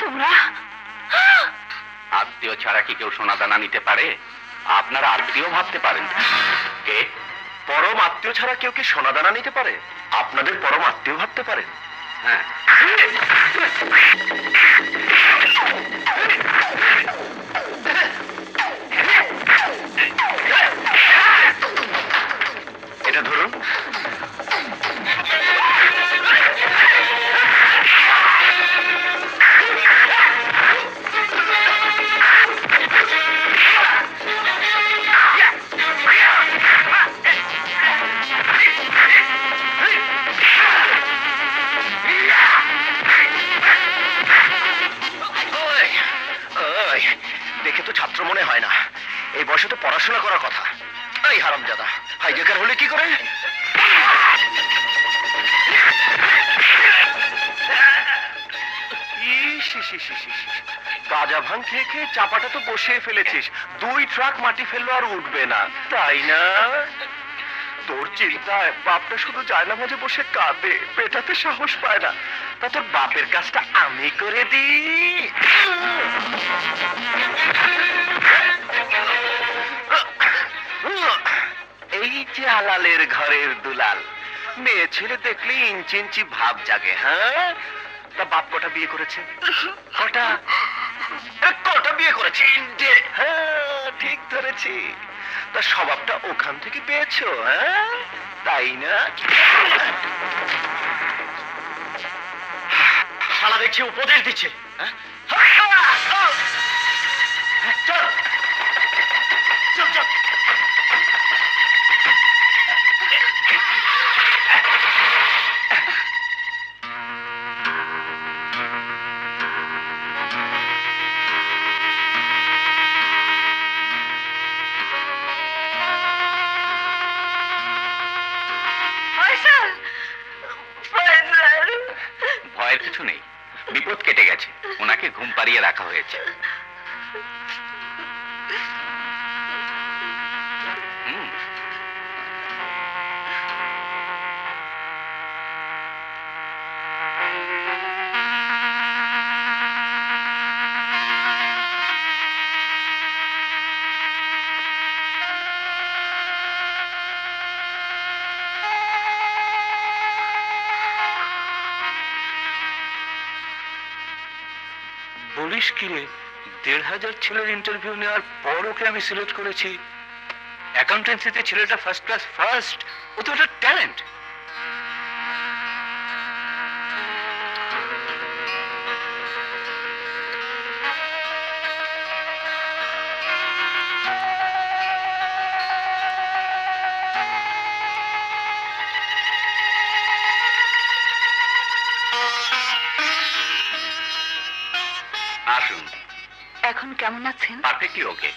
তোমরা? আত্মীয় ছাড়া কি কেউ সোনা দানা নিতে পারে? আপনারা আত্মীয় ভাবতে পারেন। কে? পরম আত্মীয় ছাড়া কেউ কি সোনা দানা নিতে পারে? আপনাদের পরম আত্মীয় ভাবতে পারেন? হ্যাঁ, এটা ধরুন। দেখে তো ছাত্র মনে হয় না, এই বয়সে তো পড়াশোনা করার কথা। এই হারামজাদা হাইজ্যাকার হলে কি করে? গাঁজা ভাঙ খেয়ে খেয়ে চাপাটা তো বসিয়ে ফেলেছিস, 2 ট্রাক মাটি ফেললো আর উঠবে না, তাই না? তোর চিন্তায় বাপটা শুধু জায়নামাজে বসে কাঁদে, পেটাতে সাহস পায় না। তা তোর বাপের কাজটা আমি করে দিই। এই যে হালালের ঘরের দুলাল, মেয়ে ছেলে দেখলে ইঞ্চি ইঞ্চি ভাব জাগে। হ্যাঁ, তা বাপ কটা বিয়ে করেছে? কটা? কটা বিয়ে করেছে? হ্যাঁ, ঠিক ধরেছি। তা স্বভাবটা ওখান থেকে পেয়েছো, হ্যাঁ তাই না? শালা দেখছি উপদেশ দিচ্ছে। চল চল চল। ভয়ের কিছু নেই, বিপদ কেটে গেছে, ওনাকে ঘুম পাড়িয়ে রাখা হয়েছে। বলিস কি রে, 1,500 ছেলের ইন্টারভিউ নেওয়ার পর ওকে আমি সিলেক্ট করেছি। অ্যাকাউন্টেন্সিতে ছেলেটা ফার্স্ট ক্লাস ফার্স্ট, ও তো একটা ট্যালেন্ট। আসুন। এখন কেমন আছেন? পারফেক্টলি ওকে।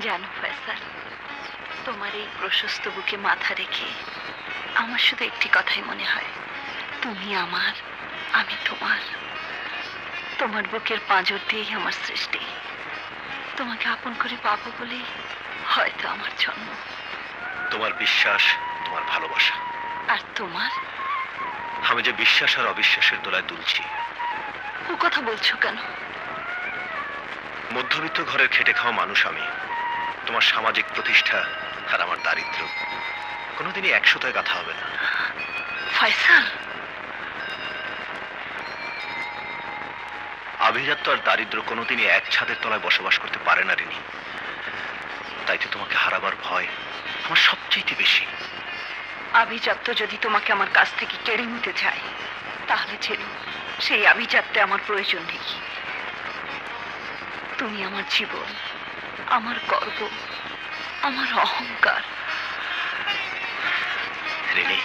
জানো ফয়সাল, তোমার এই প্রশস্ত বুকে মাথা রেখে আমার শুধু একটি কথাই মনে হয়, তুমি আমার, আমি তোমার। তোমার বুকের পাঁজর দিয়েই আমার সৃষ্টি। তোমাকে আপন করে পাবো বলেই হয়তো আমার জন্ম। তোমার বিশ্বাস, তোমার ভালোবাসা। আর তোমার? আমি যে বিশ্বাস আর অবিশ্বাসের দোলায় দুলছি। ও কথা বলছো কেন? মধ্যবিত্ত ঘরের খেটে খাওয়া মানুষ আমি। তোমার সামাজিক প্রতিষ্ঠা আর আমার দারিদ্র্য কোনোদিনই একসাথে কথা হবে না। ফয়সাল, আভিজাত্য আর দারিদ্র্য কোনোদিনই এক ছাদের তলায় বসবাস করতে পারে না রিনি। তাই তো তোমাকে হারাবার ভয় আমার সবচেয়ে বেশি। আভিজাত্য যদি তোমাকে আমার কাছ থেকে কেড়ে নিতে চায়, তাহলে ছিল সেই আভিজাত্যে আমার প্রয়োজন নেই। তুমি আমার জীবন, আমার গর্ব, আমার অহংকার। রিনি,